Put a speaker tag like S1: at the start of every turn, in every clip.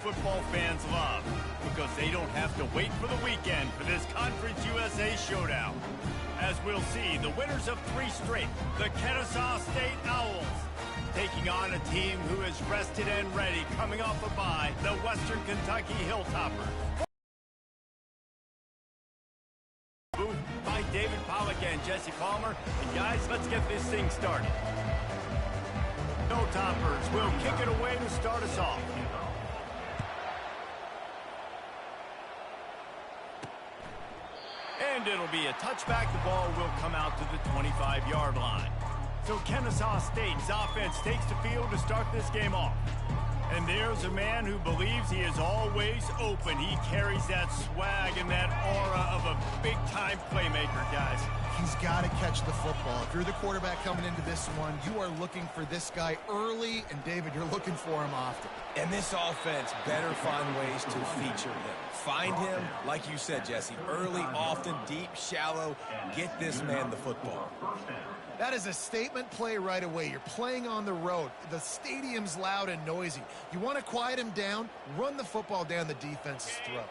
S1: Football fans love, because they don't have to wait for the weekend for this Conference USA showdown. As we'll see, the winners of 3 straight, the Kennesaw State Owls, taking on a team who is rested and ready, coming off a bye, the Western Kentucky Hilltoppers. By David Pollock and Jesse Palmer. And guys, let's get this thing started. Hilltoppers will kick it away to start us off. And it'll be a touchback. The ball will come out to the 25-yard line. So Kennesaw State's offense takes the field to start this game off. And there's a man who believes he is always open. He carries that swag and that aura of a big-time playmaker, guys.
S2: He's got to catch the football. If you're the quarterback coming into this one, you are looking for this guy early, and David, you're looking for him often.
S3: And this offense better find ways to feature him. Find him, like you said, Jesse, early, often, deep, shallow. Get this man the football.
S2: That is a statement play right away. You're playing on the road. The stadium's loud and noisy. You want to quiet him down, run the football down the defense's throat.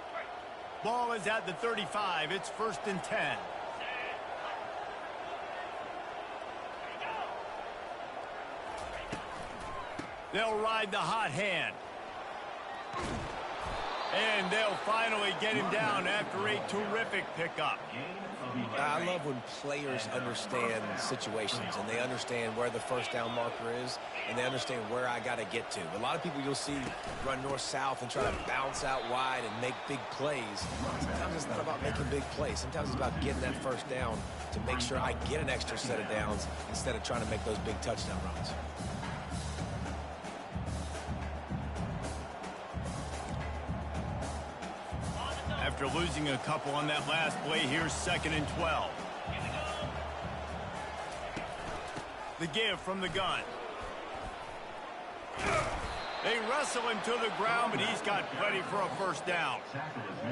S1: Ball is at the 35. It's 1st and 10. They'll ride the hot hand. And they'll finally get him down after a terrific pickup.
S3: I love when players understand situations and they understand where the first down marker is and they understand where I got to get to. A lot of people you'll see run north-south and try to bounce out wide and make big plays. Sometimes it's not about making big plays. Sometimes it's about getting that first down to make sure I get an extra set of downs instead of trying to make those big touchdown runs.
S1: After losing a couple on that last play, here's 2nd and 12. The give from the gun. They wrestle him to the ground, but he's got plenty for a first down.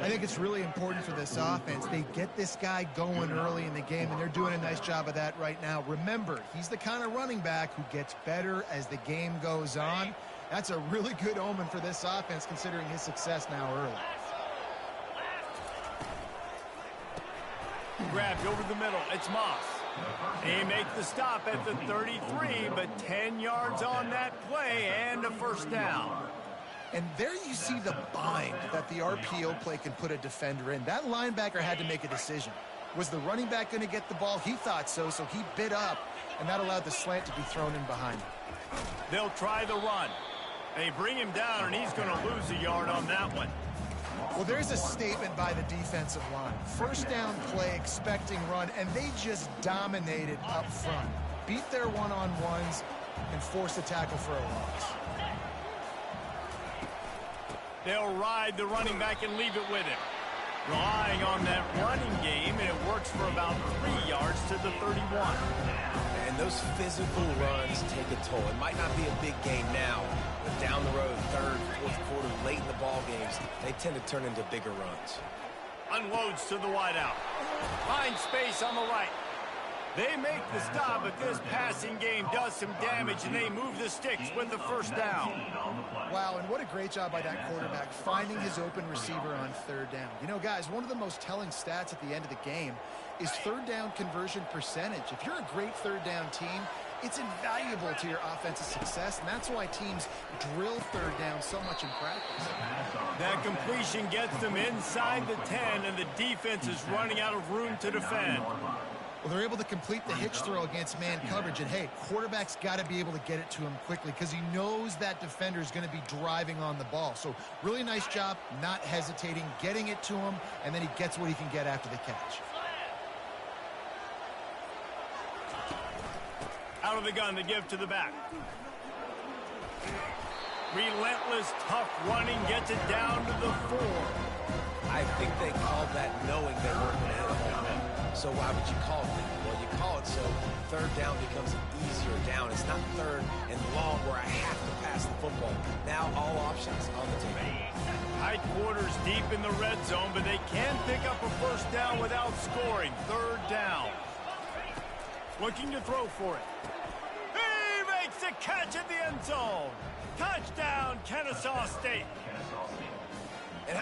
S2: I think it's really important for this offense. They get this guy going early in the game, and they're doing a nice job of that right now. Remember, he's the kind of running back who gets better as the game goes on. That's a really good omen for this offense, considering his success now early.
S1: Grabbed over the middle. It's Moss. He makes the stop at the 33, but 10 yards on that play and a first down.
S2: And there you see the bind that the RPO play can put a defender in. That linebacker had to make a decision. Was the running back going to get the ball? He thought so, so he bit up, and that allowed the slant to be thrown in behind him.
S1: They'll try the run. They bring him down, and he's going to lose a yard on that one.
S2: Well, there's a statement by the defensive line. First down play, expecting run, and they just dominated up front. Beat their one-on-ones and forced a tackle for a loss.
S1: They'll ride the running back and leave it with him. Relying on that running game, and it works for about 3 yards to the 31.
S3: And those physical runs take a toll. It might not be a big game now, but down the road, 3rd, 4th quarter, late in the ball games, they tend to turn into bigger runs.
S1: Unloads to the wideout. Finds space on the right. They make the stop, but this passing game does some damage, and they move the sticks with the first down.
S2: Wow, and what a great job by that quarterback, finding his open receiver on 3rd down. You know, guys, one of the most telling stats at the end of the game is 3rd down conversion percentage. If you're a great 3rd down team, it's invaluable to your offensive success, and that's why teams drill 3rd down so much in practice.
S1: That completion gets them inside the 10, and the defense is running out of room to defend.
S2: Well, they're able to complete the hitch throw against man coverage, and hey, quarterback's got to be able to get it to him quickly because he knows that defender is going to be driving on the ball. So really nice job, not hesitating, getting it to him, and then he gets what he can get after the catch.
S1: Out of the gun, the give to the back. Relentless, tough running gets it down to the 4.
S3: I think they called that knowing they weren't going to hit a home run. So why would you call it that? Well, you call it so 3rd down becomes an easier down. It's not 3rd and long where I have to pass the football. Now all options on the table.
S1: Tight quarters deep in the red zone, but they can pick up a first down without scoring. 3rd down. Looking to throw for it. He makes the catch at the end zone. Touchdown, Kennesaw State.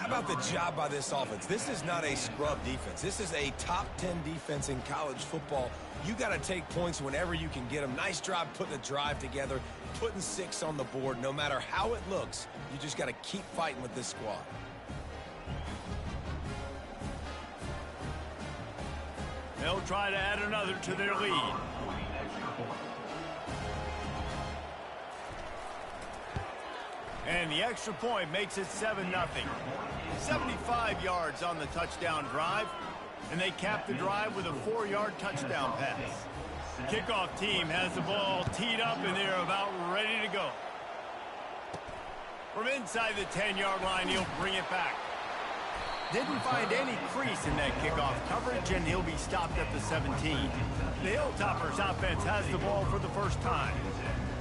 S3: How about the job by this offense? This is not a scrub defense. This is a top 10 defense in college football. You got to take points whenever you can get them. Nice job putting a drive together, putting 6 on the board. No matter how it looks, you just got to keep fighting with this squad.
S1: They'll try to add another to their lead. And the extra point makes it 7-0. 75 yards on the touchdown drive, and they cap the drive with a 4-yard touchdown pass. Kickoff team has the ball teed up, and they're about ready to go. From inside the 10-yard line, he'll bring it back. Didn't find any crease in that kickoff coverage, and he'll be stopped at the 17. The Hilltoppers offense has the ball for the first time.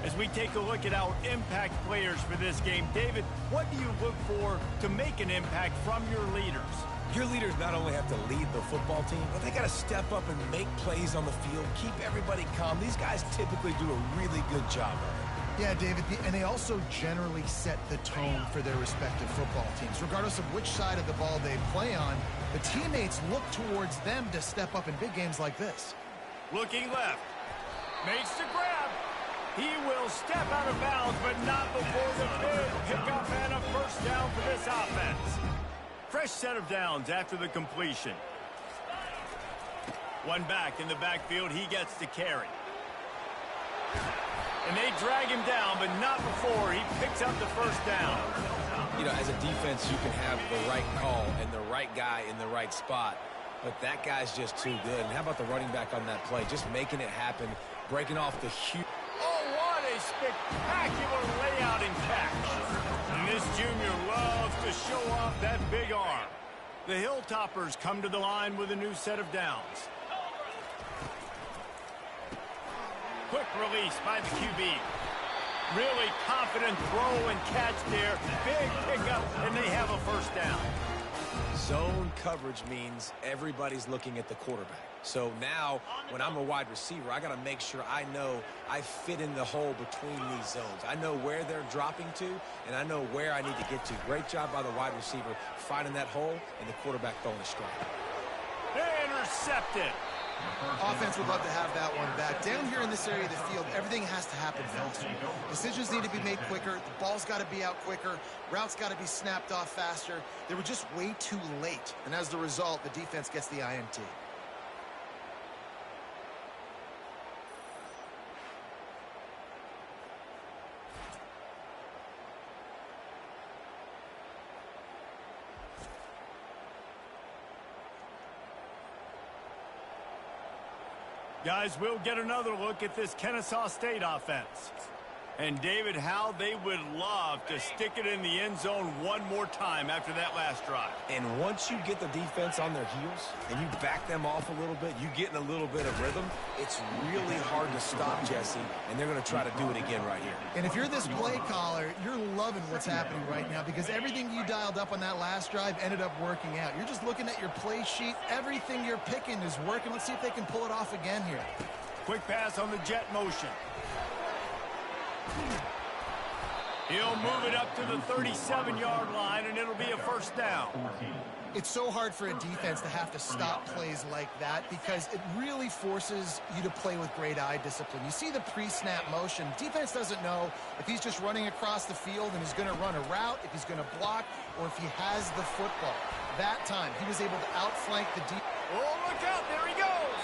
S1: As we take a look at our impact players for this game, David, what do you look for to make an impact from your leaders?
S3: Your leaders not only have to lead the football team, but they got to step up and make plays on the field, keep everybody calm. These guys typically do a really good job of it.
S2: Yeah, David, and they also generally set the tone for their respective football teams. Regardless of which side of the ball they play on, the teammates look towards them to step up in big games like this.
S1: Looking left. Makes the grab. He will step out of bounds, but not before the big pickup and a first down for this offense. Fresh set of downs after the completion. One back in the backfield. He gets to carry. And they drag him down, but not before he picks up the first down.
S3: You know, as a defense, you can have the right call and the right guy in the right spot, but that guy's just too good. And how about the running back on that play? Just making it happen, breaking off the huge...
S1: Oh, what a spectacular layout and catch. And this junior loves to show off that big arm. The Hilltoppers come to the line with a new set of downs. Quick release by the QB. Really confident throw and catch there. Big pickup, and they have a first down.
S3: Zone coverage means everybody's looking at the quarterback. So now, when I'm a wide receiver, I got to make sure I know I fit in the hole between these zones. I know where they're dropping to, and I know where I need to get to. Great job by the wide receiver finding that hole, and the quarterback throwing a strike.
S1: Intercepted.
S2: Offense would love to have that one back. Down here in this area of the field, everything has to happen faster. Decisions need to be made quicker. The ball's got to be out quicker. Routes got to be snapped off faster. They were just way too late. And as the result, the defense gets the INT.
S1: Guys, we'll get another look at this Kennesaw State offense. And David, how they would love to stick it in the end zone one more time after that last drive.
S3: And once you get the defense on their heels and you back them off a little bit, you get in a little bit of rhythm, it's really hard to stop, Jesse, and they're going to try to do it again right here.
S2: And if you're this play caller, you're loving what's happening right now because everything you dialed up on that last drive ended up working out. You're just looking at your play sheet. Everything you're picking is working. Let's see if they can pull it off again here.
S1: Quick pass on the jet motion. He'll move it up to the 37-yard line, and it'll be a first down.
S2: It's so hard for a defense to have to stop plays like that because it really forces you to play with great eye discipline. You see the pre-snap motion. Defense doesn't know if he's just running across the field and he's going to run a route, if he's going to block, or if he has the football. That time, he was able to outflank the defense.
S1: Oh, look out. There he goes.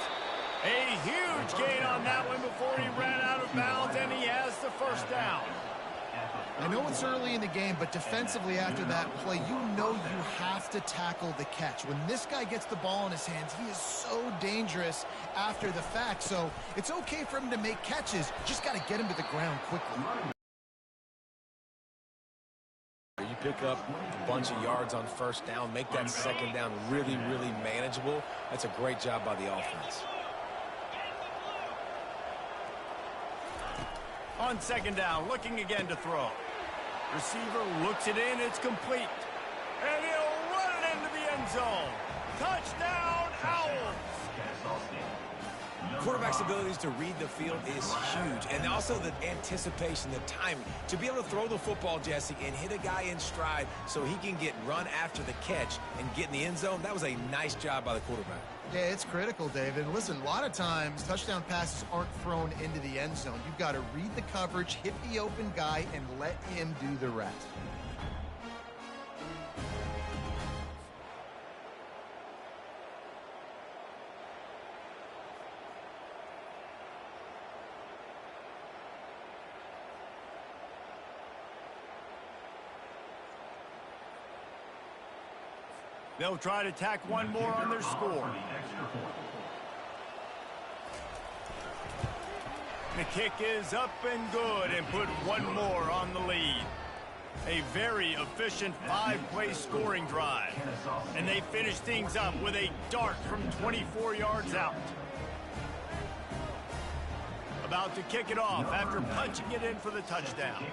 S1: A huge gain on that one before he ran out of bounds, and he has the first down.
S2: I know it's early in the game, but defensively after that play, you know you have to tackle the catch. When this guy gets the ball in his hands, he is so dangerous after the fact. So it's okay for him to make catches. You just got to get him to the ground quickly.
S3: You pick up a bunch of yards on first down, make that second down really, really manageable. That's a great job by the offense.
S1: On second down, looking again to throw. Receiver looks it in, it's complete. And he'll run it into the end zone. Touchdown, Owls!
S3: Quarterback's abilities to read the field is huge, and also the anticipation, the timing. To be able to throw the football, Jesse, and hit a guy in stride so he can get run after the catch and get in the end zone, that was a nice job by the quarterback.
S2: Yeah, it's critical, David. Listen, a lot of times touchdown passes aren't thrown into the end zone. You've got to read the coverage, hit the open guy, and let him do the rest.
S1: They'll try to tack one more on their score. The kick is up and good and put one more on the lead. A very efficient 5-play scoring drive. And they finish things up with a dart from 24 yards out. About to kick it off after punching it in for the touchdown.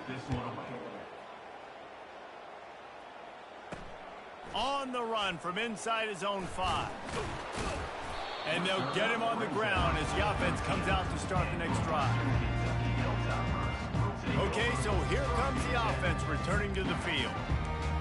S1: On the run from inside his own 5. And they'll get him on the ground as the offense comes out to start the next drive. Okay, so here comes the offense returning to the field.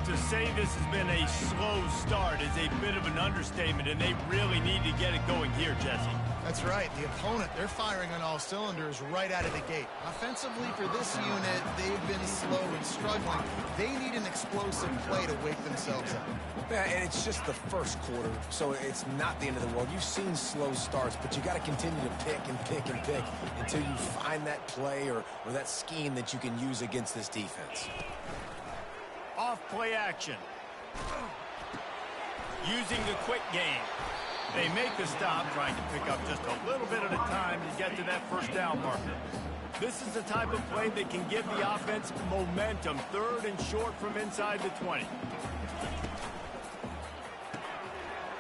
S1: To say this has been a slow start is a bit of an understatement, and they really need to get it going here, Jesse.
S2: That's right. The opponent, they're firing on all cylinders right out of the gate. Offensively, for this unit, they've been slow and struggling. They need an explosive play to wake themselves up.
S3: Yeah, and it's just the first quarter, so it's not the end of the world. You've seen slow starts, but you got to continue to pick and pick and pick until you find that play or that scheme that you can use against this defense.
S1: Off play action. Using the quick game. They make the stop, trying to pick up just a little bit at a time to get to that first down marker. This is the type of play that can give the offense momentum. 3rd and short from inside the 20.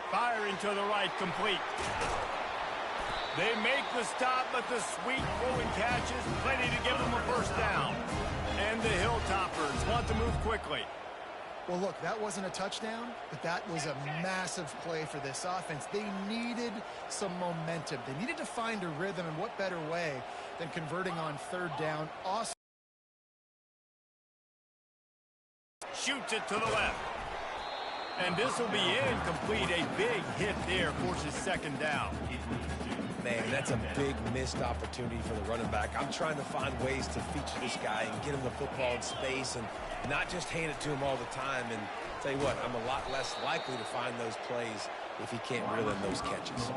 S1: Firing to the right, complete. They make the stop, but the sweet throwing catch is plenty to give them a first down. And the Hilltoppers want to move quickly.
S2: Well, look, that wasn't a touchdown, but that was a massive play for this offense. They needed some momentum. They needed to find a rhythm, and what better way than converting on 3rd down. Awesome.
S1: Shoots it to the left. And this will be incomplete. A big hit there forces 2nd down.
S3: Man, that's a big missed opportunity for the running back. I'm trying to find ways to feature this guy and get him the football in space and not just hand it to him all the time. And tell you what, I'm a lot less likely to find those plays if he can't reel in those catches.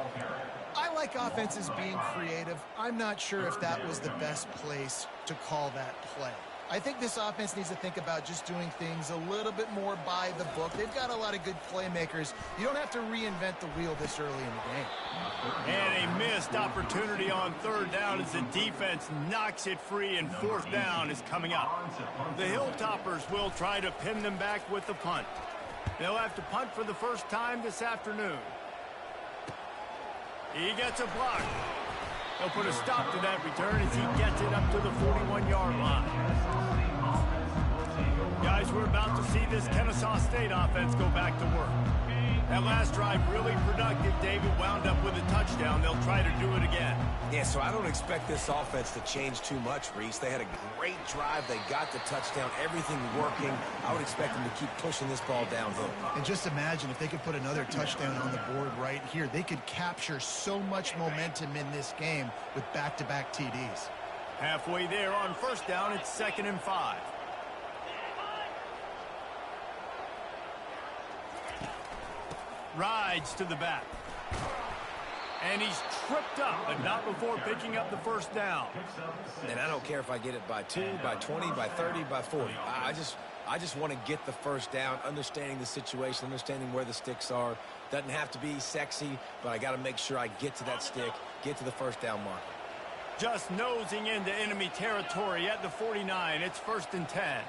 S2: I like offenses being creative. I'm not sure if that was the best place to call that play. I think this offense needs to think about just doing things a little bit more by the book. They've got a lot of good playmakers. You don't have to reinvent the wheel this early in the game.
S1: And a missed opportunity on 3rd down as the defense knocks it free, and 4th down is coming up. The Hilltoppers will try to pin them back with the punt. They'll have to punt for the first time this afternoon. He gets a block. They'll put a stop to that return as he gets it up to the 41-yard line. Guys, we're about to see this Kennesaw State offense go back to work. That last drive really productive. David wound up with a touchdown. They'll try to do it again.
S3: Yeah, so I don't expect this offense to change too much, Reese. They had a great drive. They got the touchdown. Everything working. I would expect them to keep pushing this ball downhill.
S2: And just imagine if they could put another touchdown on the board right here. They could capture so much momentum in this game with back-to-back TDs.
S1: Halfway there on 1st down, it's 2nd and 5. Rides to the back. And he's tripped up, but not before picking up the first down.
S3: And I don't care if I get it by 2, by 20, by 30, by 40. I just want to get the first down, understanding the situation, understanding where the sticks are. Doesn't have to be sexy, but I got to make sure I get to that stick, get to the first down marker.
S1: Just nosing into enemy territory at the 49. It's 1st and 10.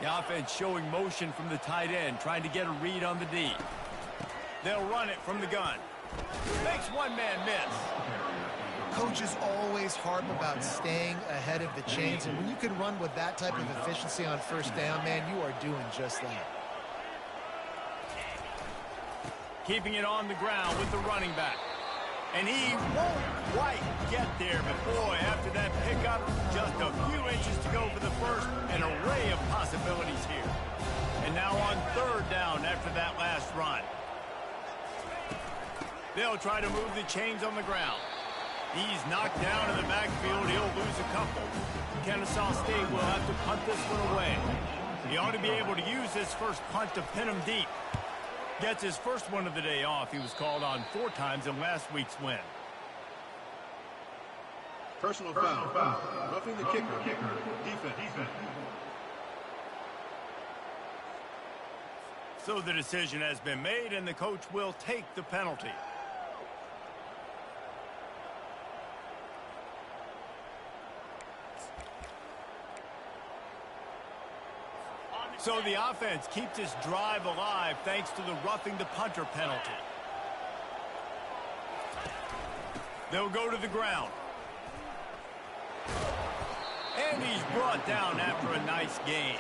S1: The offense showing motion from the tight end, trying to get a read on the D. They'll run it from the gun. Makes one man miss.
S2: Coaches always harp about staying ahead of the chains, and when you can run with that type of efficiency on 1st down, man, you are doing just that.
S1: Keeping it on the ground with the running back. And he won't quite get there, but boy, after that pickup, just a few inches to go for the first, an array of possibilities here. And now on third down after that last run. They'll try to move the chains on the ground. He's knocked down in the backfield. He'll lose a couple. Kennesaw State will have to punt this one away. He ought to be able to use this first punt to pin him deep. Gets his first one of the day off. He was called on 4 times in last week's win.
S4: Personal foul. Roughing the kicker. Defense.
S1: So the decision has been made, and the coach will take the penalty. So the offense keeps this drive alive thanks to the roughing the punter penalty. They'll go to the ground. And he's brought down after a nice game.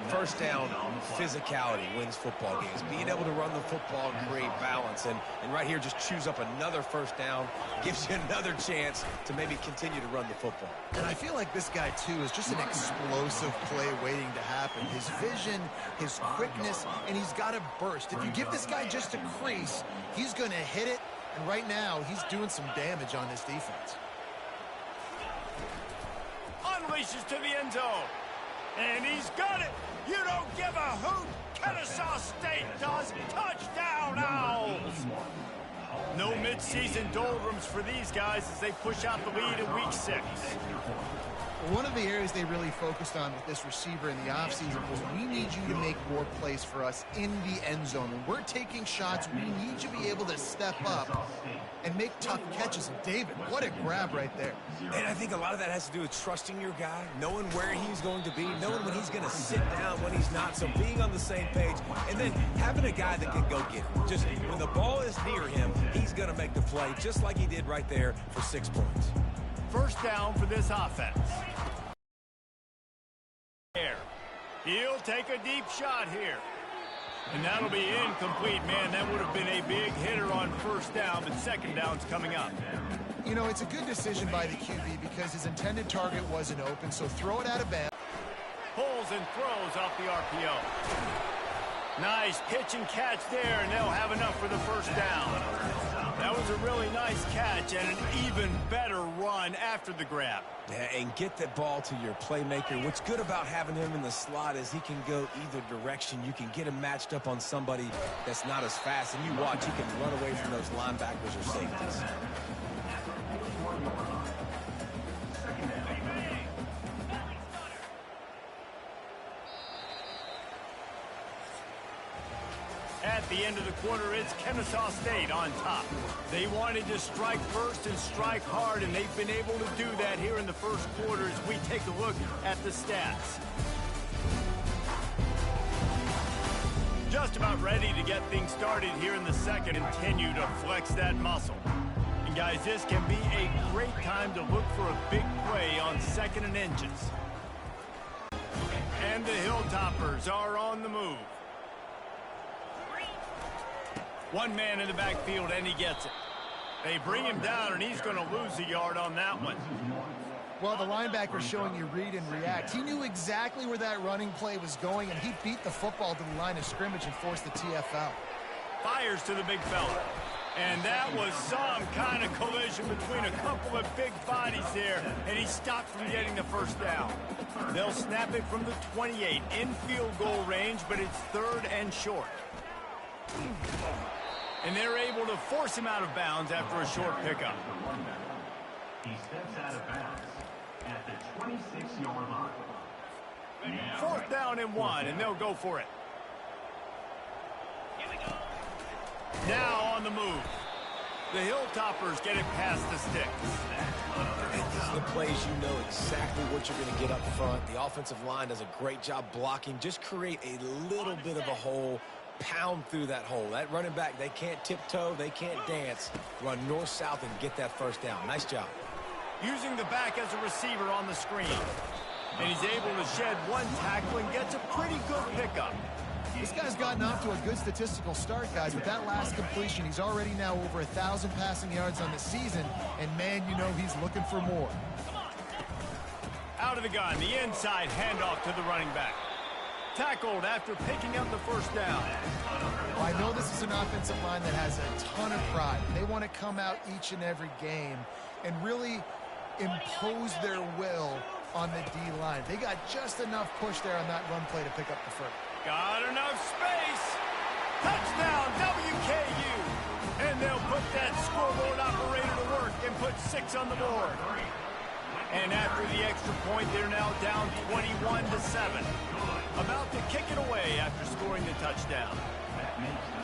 S3: First down, physicality wins football games. Being able to run the football, create balance. And right here, just choose up another first down. Gives you another chance to maybe continue to run the football.
S2: And I feel like this guy, too, is just an explosive play waiting to happen. His vision, his quickness, and he's got a burst. If you give this guy just a crease, he's going to hit it. And right now, he's doing some damage on this defense.
S1: Unleashes to the end zone. And he's got it. You don't give a hoot. Kennesaw State does. Touchdown, Owls. No midseason doldrums for these guys as they push out the lead in week 6.
S2: One of the areas they really focused on with this receiver in the offseason was we need you to make more plays for us in the end zone. When we're taking shots, we need you to be able to step up and make tough catches. And David, what a grab right there.
S3: And I think a lot of that has to do with trusting your guy, knowing where he's going to be, knowing when he's going to sit down, when he's not, so being on the same page, and then having a guy that can go get it. Just when the ball is near him, he's going to make the play, just like he did right there for 6 points.
S1: First down for this offense. He'll take a deep shot here. And that'll be incomplete. Man, that would have been a big hitter on first down, but second down's coming up.
S2: You know, it's a good decision by the QB because his intended target wasn't open, so throw it out of bounds.
S1: Pulls and throws off the RPO. Nice pitch and catch there, and they'll have enough for the first down. That was a really nice catch and an even better run after the grab.
S3: Yeah, and get that ball to your playmaker. What's good about having him in the slot is he can go either direction. You can get him matched up on somebody that's not as fast, and you watch, he can run away from those linebackers or safeties.
S1: At the end of the quarter, it's Kennesaw State on top. They wanted to strike first and strike hard, and they've been able to do that here in the first quarter as we take a look at the stats. Just about ready to get things started here in the second. Continue to flex that muscle. And guys, this can be a great time to look for a big play on 2nd and inches. And the Hilltoppers are on the move. One man in the backfield, and he gets it. They bring him down, and he's going to lose a yard on that one.
S2: Well, the linebacker's showing you read and react. He knew exactly where that running play was going, and he beat the football to the line of scrimmage and forced the TFL.
S1: Fires to the big fella. And that was some kind of collision between a couple of big bodies there, and he stopped from getting the first down. They'll snap it from the 28 in field goal range, but it's 3rd and short. And they're able to force him out of bounds after a short pickup.
S5: He steps out of bounds at the 26-yard line.
S1: 4th down and 1, and they'll go for it. Now on the move. The Hilltoppers get it past the sticks.
S3: These are the plays you know exactly what you're going to get up front. The offensive line does a great job blocking. Just create a little bit of a hole. Pound through that hole. That running back, they can't tiptoe, they can't dance. Run north-south and get that first down. Nice job.
S1: Using the back as a receiver on the screen. And he's able to shed one tackle and gets a pretty good pickup.
S2: This guy's gotten off to a good statistical start, guys. With that last completion, he's already now over 1,000 passing yards on the season, and man, you know he's looking for more.
S1: Out of the gun, the inside handoff to the running back. Tackled after picking up the first down.
S2: Well, I know this is an offensive line that has a ton of pride. They want to come out each and every game and really impose their will on the D-line. They got just enough push there on that run play to pick up the first.
S1: Got enough space. Touchdown, WKU. And they'll put that scoreboard operator to work and put 6 on the board. And after the extra point, they're now down 21-7. About to kick it away after scoring the touchdown.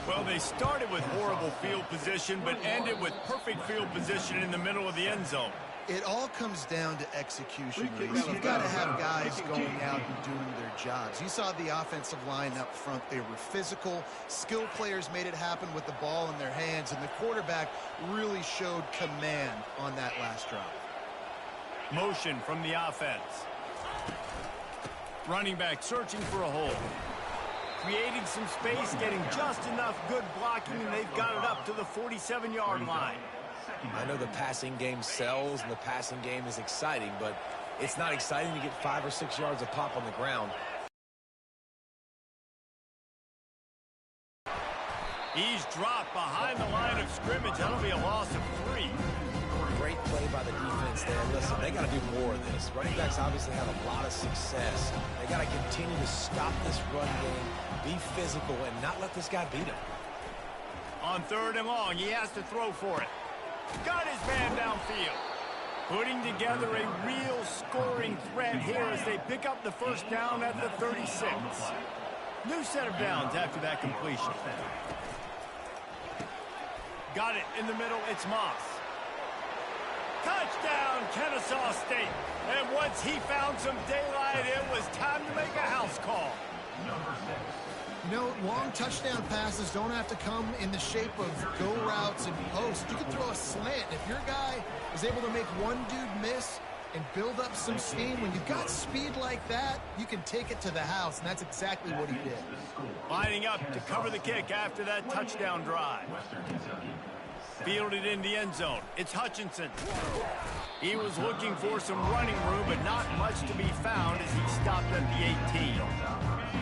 S1: Well, they started with horrible field position, but ended with perfect field position in the middle of the end zone.
S2: It all comes down to execution, Reese. You've got to have guys going out and doing their jobs. You saw the offensive line up front. They were physical. Skilled players made it happen with the ball in their hands, and the quarterback really showed command on that last drive.
S1: Motion from the offense. Running back searching for a hole. Creating some space, getting just enough good blocking, and they've got it up to the 47-yard line.
S3: I know the passing game sells and the passing game is exciting, but it's not exciting to get 5 or 6 yards of pop on the ground.
S1: He's dropped behind the line of scrimmage. That'll be a loss of 3.
S3: Great play by the defense there. Listen, they got to do more of this. Running backs obviously have a lot of success. They got to continue to stop this run game, be physical, and not let this guy beat him.
S1: On 3rd and long, he has to throw for it. Got his man downfield. Putting together a real scoring threat here as they pick up the first down at the 36. New set of downs after that completion. Got it in the middle. It's Moss. Touchdown, Kennesaw State. And once he found some daylight, it was time to make a house call.
S2: You know, long touchdown passes don't have to come in the shape of go routes and posts. You can throw a slant. If your guy is able to make one dude miss and build up some steam, when you've got speed like that, you can take it to the house, and that's exactly what he did.
S1: Lining up to cover the kick after that touchdown drive. Fielded in the end zone. It's Hutchinson. He was looking for some running room, but not much to be found as he stopped at the 18.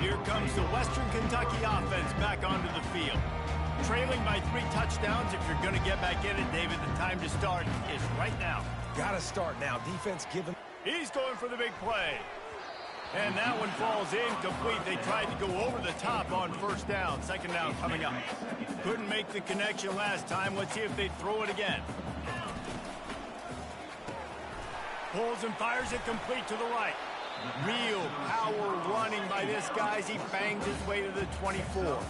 S1: Here comes the Western Kentucky offense back onto the field. Trailing by 3 touchdowns. If you're going to get back in it, David, the time to start is right now.
S3: Got to start now. Defense given.
S1: He's going for the big play. And that one falls incomplete. They tried to go over the top on 1st down. 2nd down coming up. Couldn't make the connection last time. Let's see if they throw it again. Pulls and fires it complete to the right. Real power running by this guy as he bangs his way to the 24.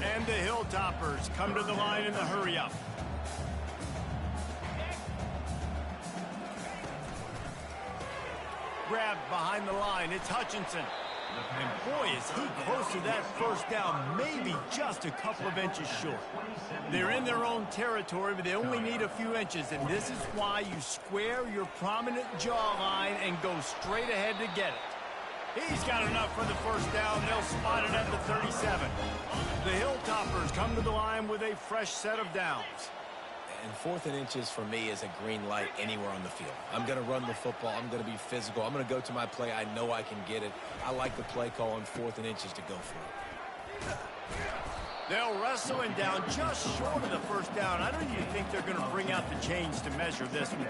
S1: And the Hilltoppers come to the line in the hurry-up. Grabbed behind the line. It's Hutchinson. And boy, is he close to that 1st down, maybe just a couple of inches short. They're in their own territory, but they only need a few inches, and this is why you square your prominent jawline and go straight ahead to get it. He's got enough for the 1st down. They'll spot it at the 37. The Hilltoppers come to the line with a fresh set of downs.
S3: And 4th and inches for me is a green light anywhere on the field. I'm going to run the football. I'm going to be physical. I'm going to go to my play. I know I can get it. I like the play call on 4th and inches to go for it.
S1: They'll wrestle him down just short of the 1st down. I don't even think they're going to bring out the chains to measure this one.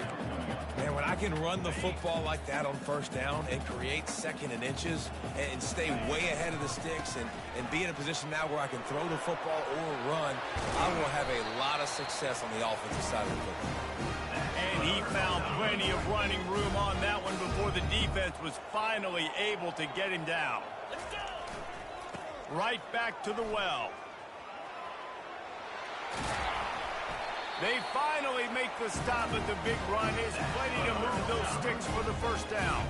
S3: Man, when I can run the football like that on 1st down and create 2nd and inches and stay way ahead of the sticks and be in a position now where I can throw the football or run, I will have a lot of success on the offensive side of the football.
S1: And he found plenty of running room on that one before the defense was finally able to get him down. Right back to the well. They finally make the stop, but the big run is plenty to move those sticks for the 1st down.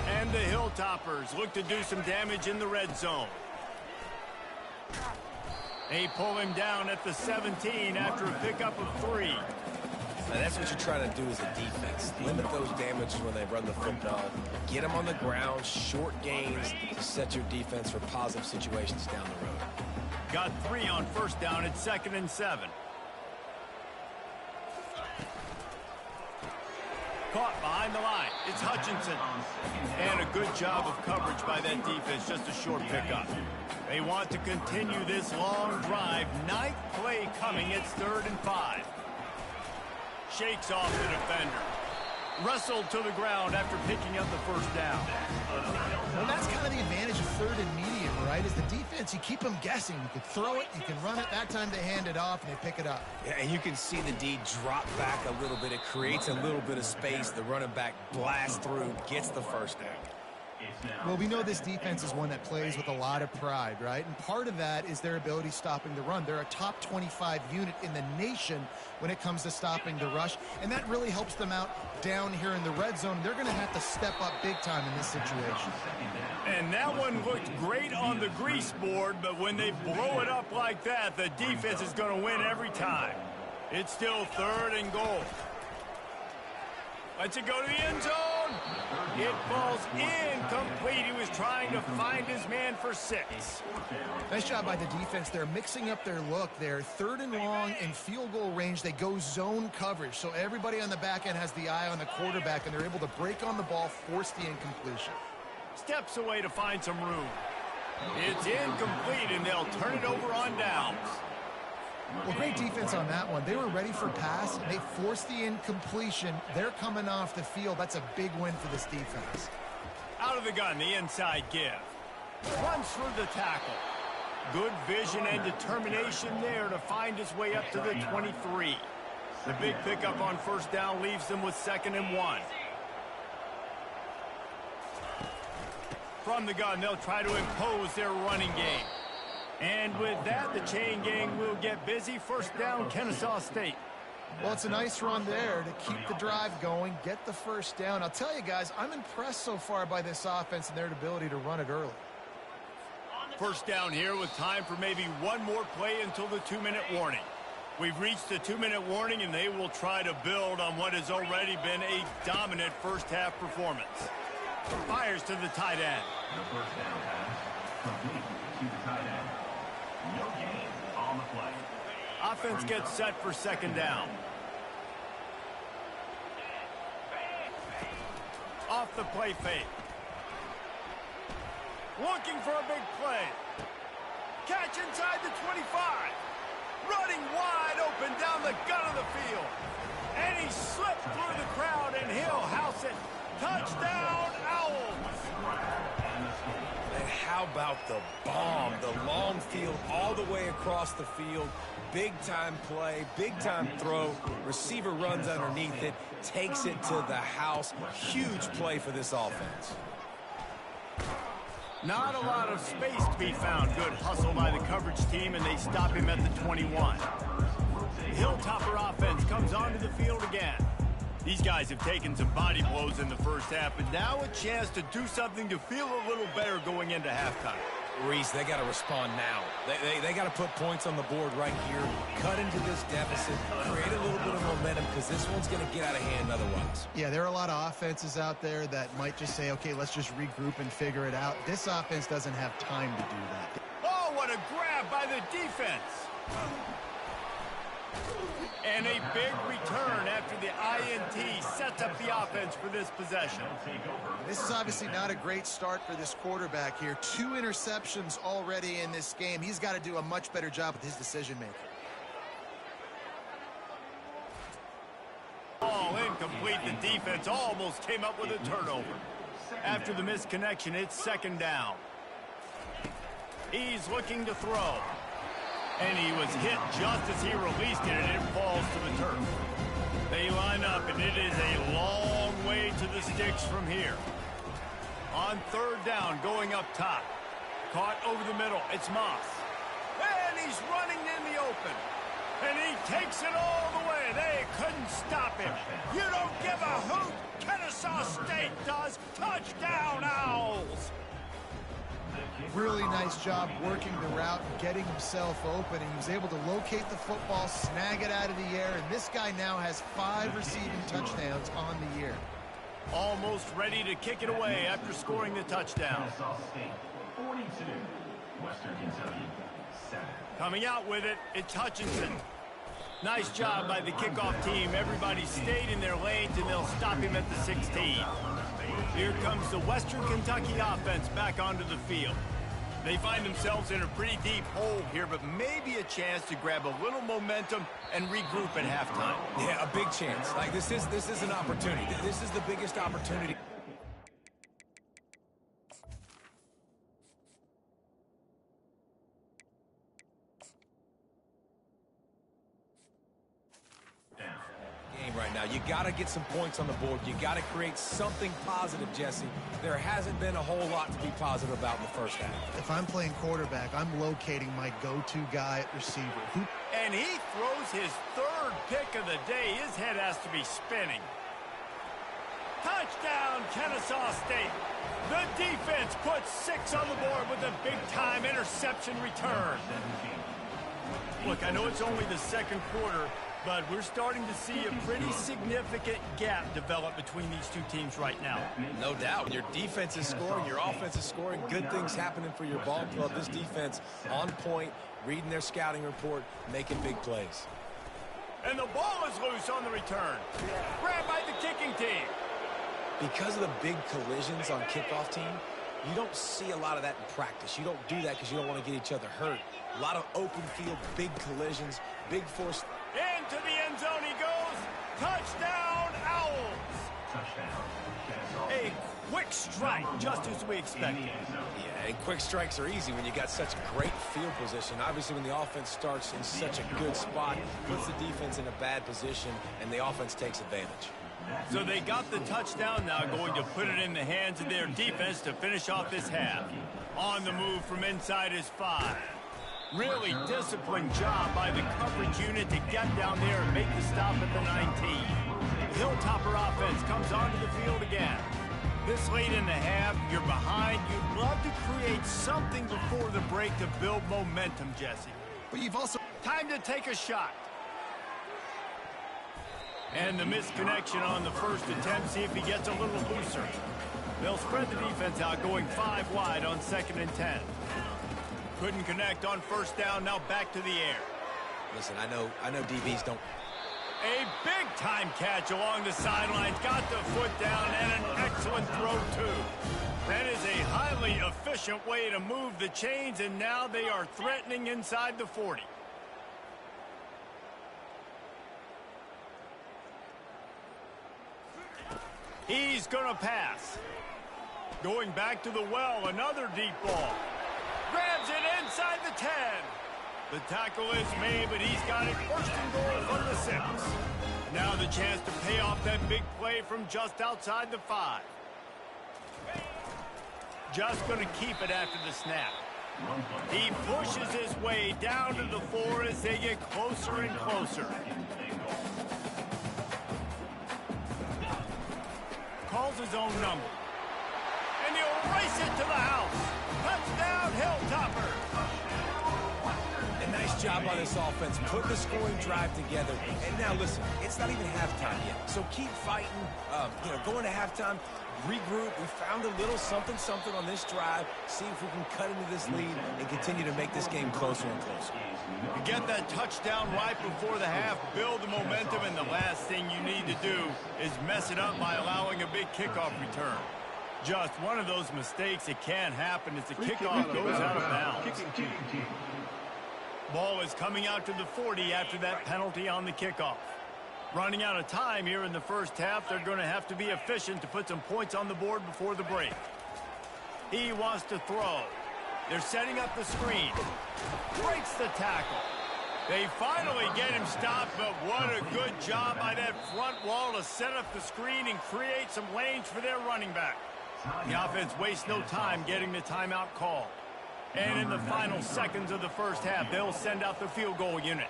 S1: And the Hilltoppers look to do some damage in the red zone. They pull him down at the 17 after a pickup of 3.
S3: And that's what you're trying to do as a defense. Limit those damages when they run the football. Get them on the ground, short gains to set your defense for positive situations down the road.
S1: Got 3 on first down at 2nd and 7. Caught behind the line. It's Hutchinson. And a good job of coverage by that defense. Just a short pickup. They want to continue this long drive. 9th play coming. It's 3rd and 5. Shakes off the defender. Wrestled to the ground after picking up the first down.
S2: Well, that's kind of the advantage of 3rd and medium, right? Is the defense, you keep them guessing. You can throw it, you can run it. That time they hand it off and they pick it up.
S3: Yeah, and you can see the D drop back a little bit. It creates a little bit of space. The running back blasts through, gets the first down.
S2: Well, we know this defense is one that plays with a lot of pride, right? And part of that is their ability stopping the run. They're a top 25 unit in the nation when it comes to stopping the rush, and that really helps them out down here in the red zone. They're going to have to step up big time in this situation.
S1: And that one looked great on the grease board, but when they blow it up like that, the defense is going to win every time. It's still 3rd and goal. Lets it go to the end zone. It falls incomplete. He was trying to find his man for 6.
S2: Nice job by the defense. They're mixing up their look. They're 3rd and long in field goal range. They go zone coverage. So everybody on the back end has the eye on the quarterback, and they're able to break on the ball, force the incompletion.
S1: Steps away to find some room. It's incomplete, and they'll turn it over on downs.
S2: Well, great defense on that one. They were ready for pass. They forced the incompletion. They're coming off the field. That's a big win for this defense.
S1: Out of the gun, the inside give. Runs through the tackle. Good vision and determination there to find his way up to the 23. The big pickup on first down leaves them with 2nd and 1. From the gun, they'll try to impose their running game. And with that, the chain gang will get busy. First down, Kennesaw State.
S2: Well, it's a nice run there to keep the drive going, get the first down. I'll tell you guys, I'm impressed so far by this offense and their ability to run it early.
S1: First down here with time for maybe one more play until the 2-minute warning. We've reached the 2-minute warning, and they will try to build on what has already been a dominant first-half performance. Fires to the tight end.
S5: The first down pass complete to the tight end. No gain on the play.
S1: Offense gets set for 2nd down. Off the play fake. Looking for a big play. Catch inside the 25. Running wide open down the gut of the field. And he slipped through the crowd, and he'll house it. Touchdown, Owls.
S3: And how about the bomb? The long field all the way across the field. Big-time play, big-time throw. Receiver runs underneath it, takes it to the house. Huge play for this offense.
S1: Not a lot of space to be found. Good hustle by the coverage team, and they stop him at the 21. The Hilltopper offense comes onto the field again. These guys have taken some body blows in the first half, but now a chance to do something to feel a little better going into halftime.
S3: Reese, they got to respond now. They got to put points on the board right here, cut into this deficit, create a little bit of momentum, because this one's going to get out of hand otherwise.
S2: Yeah, there are a lot of offenses out there that might just say, okay, let's just regroup and figure it out. This offense doesn't have time to do that.
S1: Oh, what a grab by the defense. And a big return after the INT sets up the offense for this possession.
S2: This is obviously not a great start for this quarterback here. 2 interceptions already in this game. He's got to do a much better job with his decision-making.
S1: Ball incomplete. The defense almost came up with a turnover. After the misconnection, it's 2nd down. He's looking to throw. And he was hit just as he released it, and it falls to the turf. They line up, and it is a long way to the sticks from here. On 3rd down, going up top. Caught over the middle. It's Moss. And he's running in the open. And he takes it all the way. They couldn't stop him. You don't give a hoot. Kennesaw State does. Touchdown, Owls.
S2: Really nice job working the route and getting himself open. He was able to locate the football, snag it out of the air, and this guy now has 5 receiving touchdowns on the year.
S1: Almost ready to kick it away after scoring the touchdown.
S5: Kennesaw State 42, Western Kentucky 7.
S1: Coming out with it, it's Hutchinson. Nice job by the kickoff team. Everybody stayed in their lanes, and they'll stop him at the 16. Here comes the Western Kentucky offense back onto the field. They find themselves in a pretty deep hole here, but maybe a chance to grab a little momentum and regroup at halftime.
S3: Yeah, a big chance. Like, this is an opportunity. This is the biggest opportunity. Right now, you got to get some points on the board. You got to create something positive, Jesse. There hasn't been a whole lot to be positive about in the first half.
S2: If I'm playing quarterback, I'm locating my go-to guy at receiver.
S1: And he throws his 3rd pick of the day. His head has to be spinning. Touchdown, Kennesaw State. The defense puts 6 on the board with a big-time interception return. Look, I know it's only the second quarter, but we're starting to see a pretty significant gap develop between these two teams right now.
S3: No doubt. Your defense is scoring, your offense is scoring, good things happening for your ball club. This defense on point, reading their scouting report, making big plays.
S1: And the ball is loose on the return. Grabbed by the kicking team.
S3: Because of the big collisions on kickoff team, you don't see a lot of that in practice. You don't do that because you don't want to get each other hurt. A lot of open field, big collisions, big force.
S1: Into the end zone he goes. Touchdown, Owls.
S5: Touchdown, Kennesaw
S1: A quick strike, just as we expected.
S3: Yeah, and quick strikes are easy when you got such great field position. Obviously, when the offense starts in such a good spot, puts the defense in a bad position, and the offense takes advantage.
S1: So they got the touchdown now, going to put it in the hands of their defense to finish off this half. On the move from inside his 5. Really disciplined job by the coverage unit to get down there and make the stop at the 19. The Hilltopper offense comes onto the field again. This late in the half, you're behind. You'd love to create something before the break to build momentum, Jesse.
S2: But you've also...
S1: Time to take a shot. And the misconnection on the first attempt. See if he gets a little looser. They'll spread the defense out, going 5 wide on 2nd and 10. Couldn't connect on first down, now back to the air.
S3: Listen, I know DBs don't.
S1: A big-time catch along the sidelines, got the foot down, and an excellent throw, too. That is a highly efficient way to move the chains, and now they are threatening inside the 40. He's going to pass. Going back to the well, another deep ball. Grabs it inside the 10. The tackle is made, but he's got it 1st and goal from the 6. Now the chance to pay off that big play from just outside the 5. Just going to keep it after the snap. He pushes his way down to the 4 as they get closer and closer. Calls his own number. And he'll race it to the house. Touchdown, Hilltopper.
S3: A nice job by this offense. Put the scoring drive together. And now, listen, it's not even halftime yet. So keep fighting. Going to halftime, regroup. We found a little something on this drive. See if we can cut into this lead and continue to make this game closer and closer.
S1: You get that touchdown right before the half, build the momentum, and the last thing you need to do is mess it up by allowing a big kickoff return. Just one of those mistakes that can happen as the kickoff goes out of bounds. Ball is coming out to the 40 after that penalty on the kickoff. Running out of time here in the first half, they're going to have to be efficient to put some points on the board before the break. He wants to throw. They're setting up the screen. Breaks the tackle. They finally get him stopped, but what a good job by that front wall to set up the screen and create some lanes for their running back. The offense wastes no time getting the timeout called. And in the final seconds of the first half, they'll send out the field goal unit.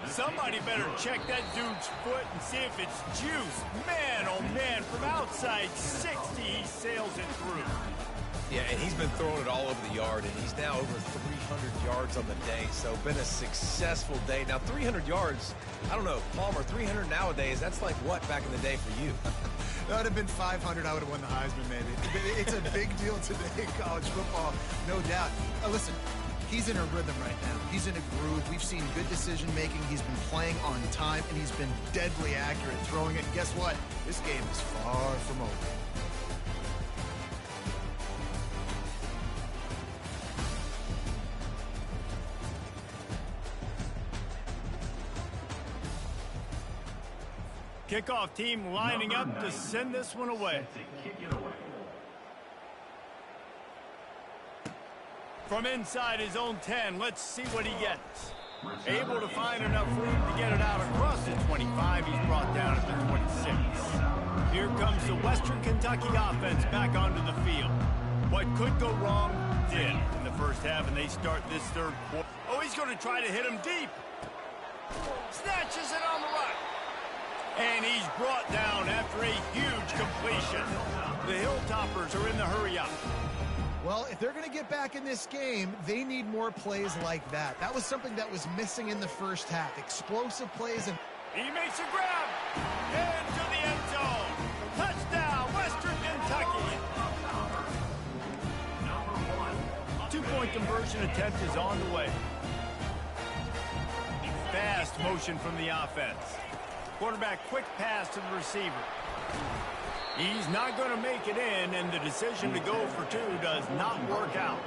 S1: Somebody better check that dude's foot and see if it's juice. Man, oh man, from outside 60, he sails it through.
S3: Yeah, and he's been throwing it all over the yard, and he's now over 300 yards on the day, so been a successful day. Now, 300 yards, I don't know, Palmer, 300 nowadays, that's like what back in the day for you?
S2: That would have been 500. I would have won the Heisman, maybe. It's a big deal today in college football, no doubt. Listen, he's in a rhythm right now. He's in a groove. We've seen good decision-making. He's been playing on time, and he's been deadly accurate throwing it. And guess what? This game is far from over.
S1: Kickoff team lining up to send this one away. From inside his own 10, let's see what he gets. Able to find enough room to get it out across the 25. He's brought down at the 26. Here comes the Western Kentucky offense back onto the field. What could go wrong did in the first half, and they start this third quarter. Oh, he's going to try to hit him deep. Snatches it on the right. And he's brought down after a huge completion. The Hilltoppers are in the hurry-up.
S2: Well, if they're going to get back in this game, they need more plays like that. That was something that was missing in the first half. Explosive plays. And
S1: he makes a grab. Into the end zone. Touchdown, Western Kentucky. Two-point conversion attempt is on the way. Fast motion from the offense. Quarterback quick pass to the receiver. He's not going to make it in, and the decision to go for two does not work out.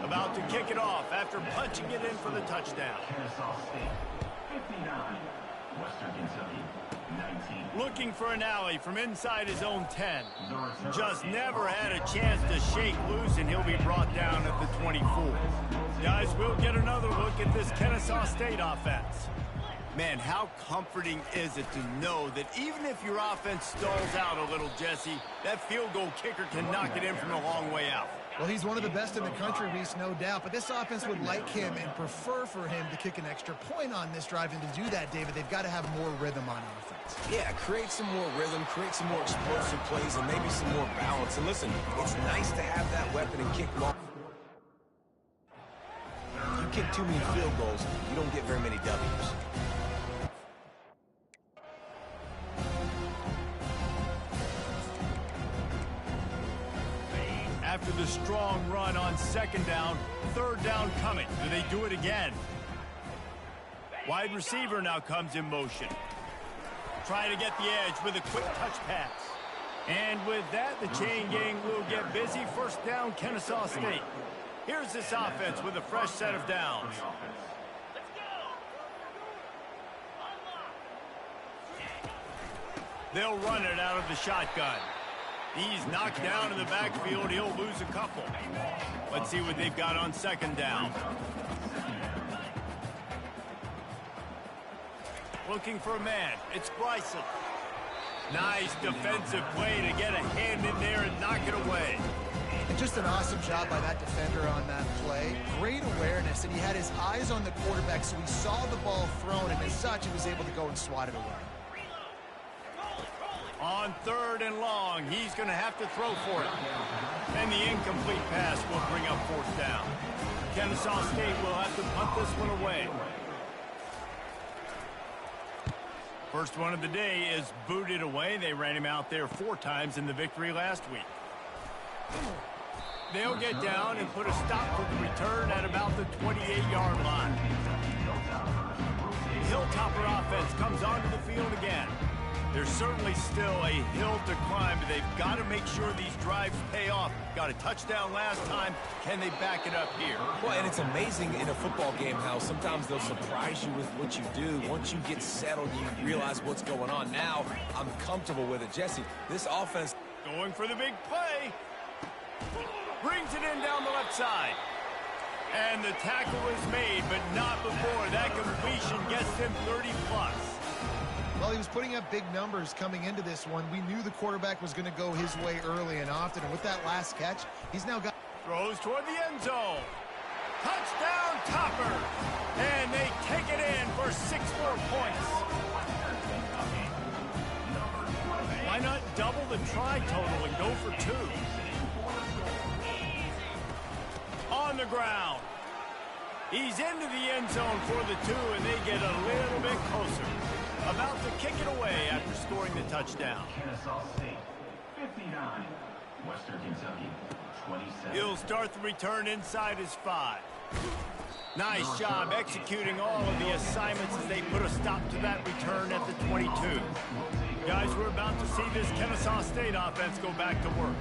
S1: About to kick it off after punching it in for the touchdown. Looking for an alley from inside his own 10. Just never had a chance to shake loose, and he'll be brought down at the 24. Guys, we'll get another look at this Kennesaw State offense. Man, how comforting is it to know that even if your offense stalls out a little, Jesse, that field goal kicker can knock it in from a long way out.
S2: Well, he's one of the best in the country, Reese, no doubt. But this offense would like him and prefer for him to kick an extra point on this drive. And to do that, David, they've got to have more rhythm on offense.
S3: Yeah, create some more rhythm, create some more explosive plays, and maybe some more balance. And listen, it's nice to have that weapon and kick long. You kick too many field goals, you don't get very many W's.
S1: After the strong run on second down, third down coming. Do they do it again? Wide receiver now comes in motion. Trying to get the edge with a quick touch pass. And with that, the chain gang will get busy. First down, Kennesaw State. Here's this offense with a fresh set of downs. They'll run it out of the shotgun. He's knocked down in the backfield. He'll lose a couple. Let's see what they've got on second down. Looking for a man. It's Bryson. Nice defensive play to get a hand in there and knock it away.
S2: And just an awesome job by that defender on that play. Great awareness, and he had his eyes on the quarterback, so he saw the ball thrown, and as such, he was able to go and swat it away.
S1: On third and long, he's going to have to throw for it. And the incomplete pass will bring up fourth down. Kennesaw State will have to punt this one away. First one of the day is booted away. They ran him out there 4 times in the victory last week. They'll get down and put a stop to the return at about the 28-yard line. The Hilltopper offense comes onto the field again. There's certainly still a hill to climb, but they've got to make sure these drives pay off. Got a touchdown last time. Can they back it up here?
S3: Well, and it's amazing in a football game how sometimes they'll surprise you with what you do. Once you get settled, you realize what's going on. Now, I'm comfortable with it. Jesse, this offense...
S1: Going for the big play. Brings it in down the left side. And the tackle is made, but not before that completion gets them 30+.
S2: Well, he was putting up big numbers coming into this one. We knew the quarterback was going to go his way early and often. And with that last catch, he's now got...
S1: Throws toward the end zone. Touchdown Topper! And they take it in for 6 more points. Why not double the try total and go for 2? On the ground. He's into the end zone for the 2, and they get a little bit closer. About to kick it away after scoring the touchdown.
S5: Kennesaw State, 59. Western Kentucky, 27.
S1: He'll start the return inside his 5. Nice job executing all of the assignments as they put a stop to that return at the 22. Guys, we're about to see this Kennesaw State offense go back to work.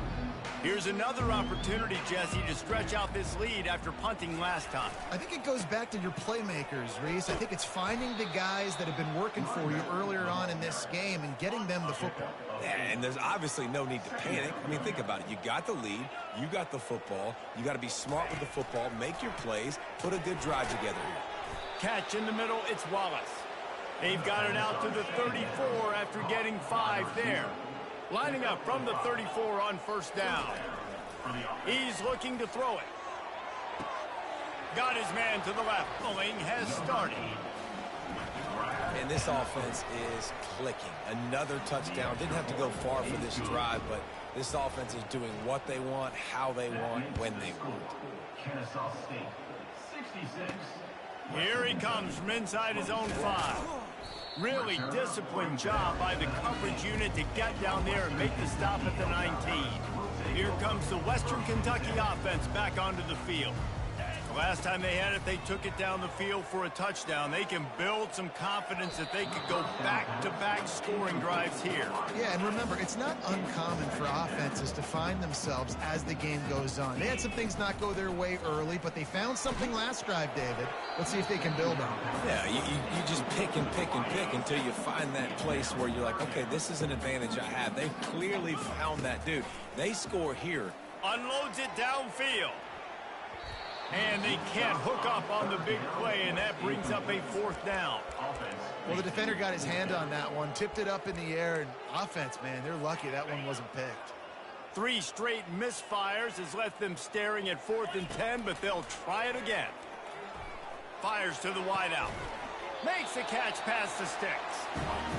S1: Here's another opportunity, Jesse, to stretch out this lead after punting last time.
S2: I think it goes back to your playmakers, Reese. I think it's finding the guys that have been working for you earlier on in this game and getting them the football.
S3: Yeah, and there's obviously no need to panic. I mean, think about it. You got the lead. You got the football. You got to be smart with the football, make your plays, put a good drive together here.
S1: Catch in the middle, it's Wallace. They've got it out to the 34 after getting 5 there. Lining up from the 34 on first down. He's looking to throw it. Got his man to the left. Bowling has started.
S3: And this offense is clicking. Another touchdown. Didn't have to go far for this drive, but this offense is doing what they want, how they want, when they want.
S5: Kennesaw State, 66.
S1: Here he comes from inside his own 5. Really disciplined job by the coverage unit to get down there and make the stop at the 19. Here comes the Western Kentucky offense back onto the field. The last time they had it, they took it down the field for a touchdown. They can build some confidence that they could go back-to-back scoring drives here.
S2: Yeah, and remember, it's not uncommon for offenses to find themselves as the game goes on. They had some things not go their way early, but they found something last drive, David. Let's see if they can build on it.
S3: Yeah, you just pick and pick and pick until you find that place where you're like, okay, this is an advantage I have. They've clearly found that dude. They score here.
S1: Unloads it downfield. And they can't hook up on the big play, and that brings up a 4th down.
S2: Well, the defender got his hand on that one, tipped it up in the air, and offense, man, they're lucky that one wasn't picked.
S1: 3 straight misfires has left them staring at 4th and 10, but they'll try it again. Fires to the wideout. Makes the catch past the sticks.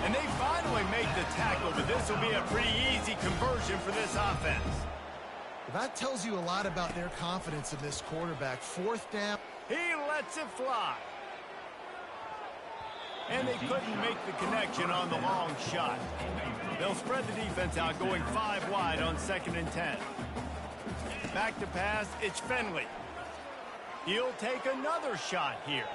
S1: And they finally make the tackle, but this will be a pretty easy conversion for this offense.
S2: That tells you a lot about their confidence in this quarterback. 4th down.
S1: He lets it fly. And they couldn't make the connection on the long shot. They'll spread the defense out, going 5 wide on 2nd and 10. Back to pass, it's Finley. He'll take another shot here.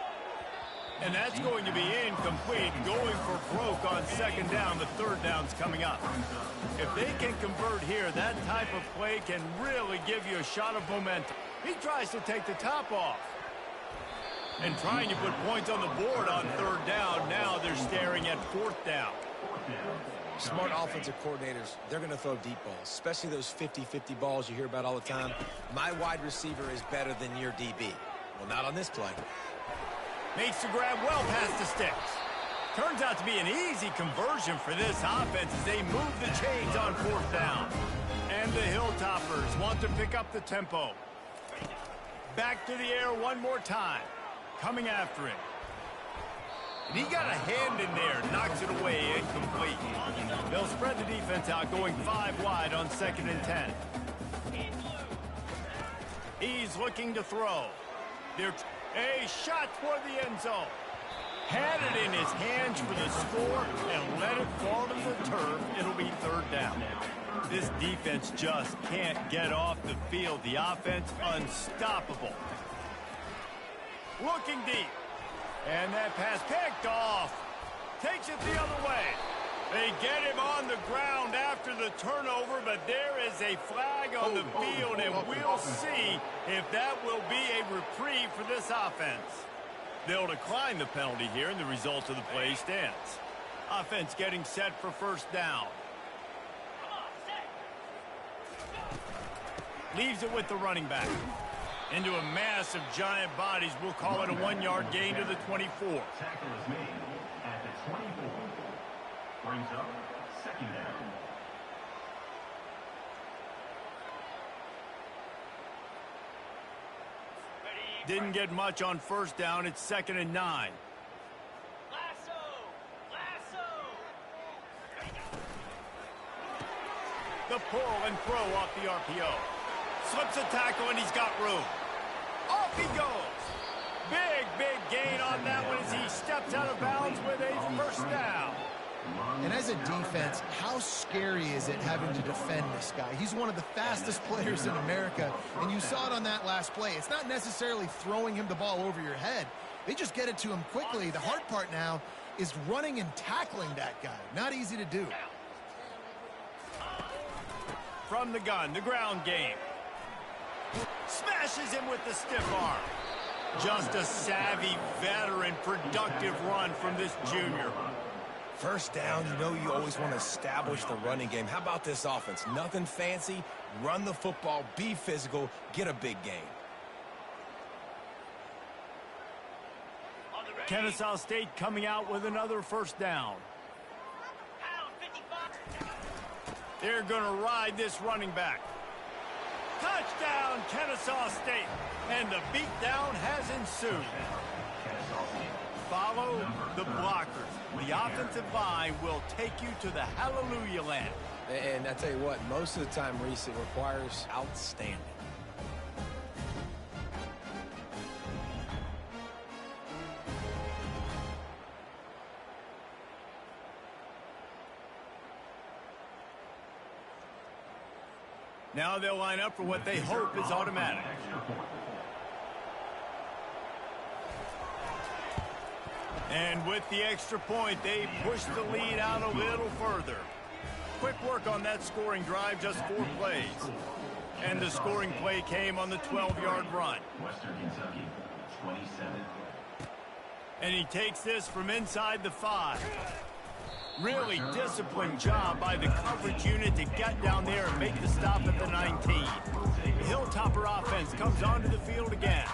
S1: And that's going to be incomplete, going for broke on 2nd down. The 3rd down's coming up. If they can convert here, that type of play can really give you a shot of momentum. He tries to take the top off. And trying to put points on the board on 3rd down. Now they're staring at 4th down.
S3: Smart offensive coordinators, they're going to throw deep balls, especially those 50-50 balls you hear about all the time. My wide receiver is better than your DB. Well, not on this play.
S1: Makes the grab well past the sticks. Turns out to be an easy conversion for this offense as they move the chains on 4th down. And the Hilltoppers want to pick up the tempo. Back to the air one more time. Coming after him. And he got a hand in there. Knocks it away. Incomplete. They'll spread the defense out, going 5 wide on 2nd and 10. He's looking to throw. A shot toward the end zone. Had it in his hands for the score and let it fall to the turf. It'll be 3rd down. This defense just can't get off the field. The offense unstoppable. Looking deep. And that pass picked off. Takes it the other way. They get him on the ground after the turnover, but there is a flag on the field, and we'll see if that will be a reprieve for this offense. They'll decline the penalty here, and the result of the play stands. Offense getting set for 1st down. Leaves it with the running back. Into a mass of giant bodies. We'll call it a 1-yard gain to the 24.
S5: Tackle is made at the 24. Brings up 2nd down.
S1: Didn't get much on first down. It's 2nd and 9. The pull and throw off the RPO. Slips a tackle, and he's got room. Off he goes. Big gain on that one as he steps out of bounds with a first down.
S2: And as a defense, how scary is it having to defend this guy? He's one of the fastest players in America, and you saw it on that last play. It's not necessarily throwing him the ball over your head. They just get it to him quickly. The hard part now is running and tackling that guy. Not easy to do.
S1: From the gun, the ground game. Smashes him with the stiff arm. Just a savvy, veteran, productive run from this junior.
S3: First down, you know you always want to establish the running game. How about this offense? Nothing fancy. Run the football, be physical, get a big gain.
S1: Kennesaw State coming out with another first down. They're going to ride this running back. Touchdown, Kennesaw State. And the beatdown has ensued. Follow the blockers. The offensive line will take you to the hallelujah land.
S3: And I tell you what, most of the time, Reese, it requires outstanding.
S1: Now they'll line up for what they hope is automatic. And with the extra point, they push the lead out a little further. Quick work on that scoring drive, just 4 plays. And the scoring play came on the 12-yard run.
S5: Western Kentucky, 27.
S1: And he takes this from inside the 5. Really disciplined job by the coverage unit to get down there and make the stop at the 19. The Hilltopper offense comes onto the field again.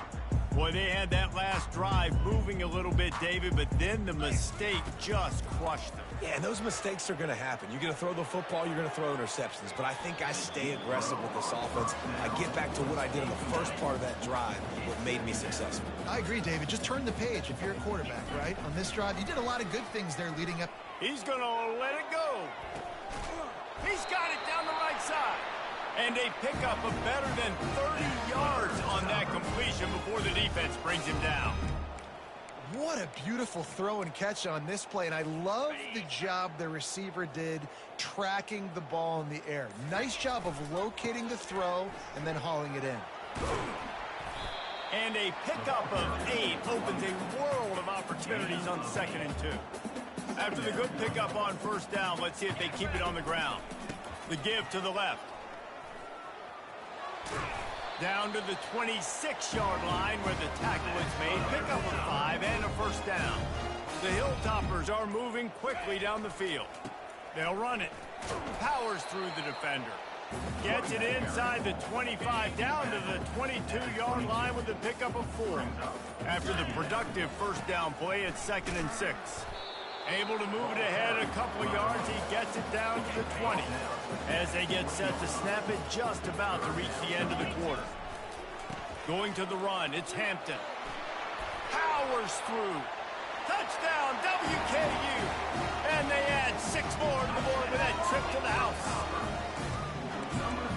S1: Boy, they had that last drive moving a little bit, David, but then the mistake just crushed them.
S3: Yeah, and those mistakes are going to happen. You're going to throw the football, you're going to throw interceptions. But I think I stay aggressive with this offense. I get back to what I did in the first part of that drive, what made me successful.
S2: I agree, David. Just turn the page if you're a quarterback, right? On this drive, you did a lot of good things there leading up.
S1: He's going to let it go. He's got it down the right side. And a pickup of better than 30 yards on that completion before the defense brings him down.
S2: What a beautiful throw and catch on this play, and I love the job the receiver did tracking the ball in the air. Nice job of locating the throw and then hauling it in.
S1: And a pickup of 8 opens a world of opportunities on 2nd and 2. After the good pickup on first down, let's see if they keep it on the ground. The give to the left. Down to the 26-yard line where the tackle is made. Pickup of 5 and a first down. The Hilltoppers are moving quickly down the field. They'll run it. Powers through the defender. Gets it inside the 25, down to the 22-yard line with a pickup of 4. After the productive first down play, it's 2nd and 6. Able to move it ahead a couple of yards, he gets it down to the 20. As they get set to snap it, just about to reach the end of the quarter. Going to the run, it's Hampton. Powers through. Touchdown, WKU. And they add 6 more to the board with that trip to the house.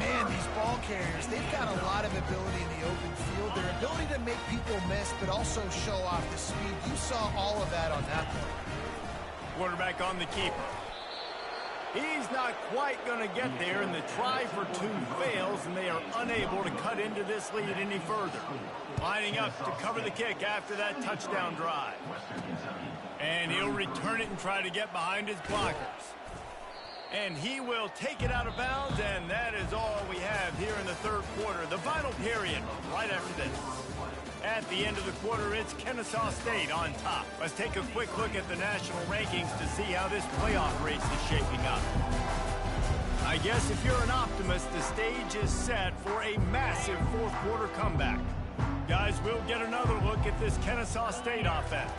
S2: Man, these ball carriers, they've got a lot of ability in the open field. Their ability to make people miss, but also show off the speed. You saw all of that on that play.
S1: Quarterback on the keeper. He's not quite going to get there, and the try for 2 fails, and they are unable to cut into this lead any further. Lining up to cover the kick after that touchdown drive. And he'll return it and try to get behind his blockers. And he will take it out of bounds, and that is all we have here in the third quarter. The final period right after this. At the end of the quarter, it's Kennesaw State on top. Let's take a quick look at the national rankings to see how this playoff race is shaping up. I guess if you're an optimist, the stage is set for a massive fourth quarter comeback. Guys, we'll get another look at this Kennesaw State offense.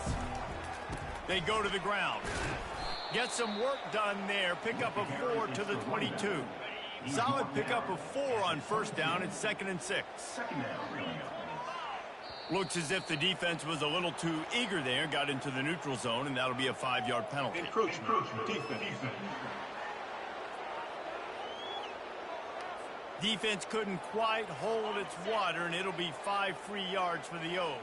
S1: They go to the ground. Get some work done there. Pickup of 4 to the 22. Solid pickup of 4 on first down. It's 2nd and 6. Looks as if the defense was a little too eager there, got into the neutral zone, and that'll be a 5-yard penalty.
S4: Encroachment. Defense.
S1: Defense couldn't quite hold its water, and it'll be 5 free yards for the O.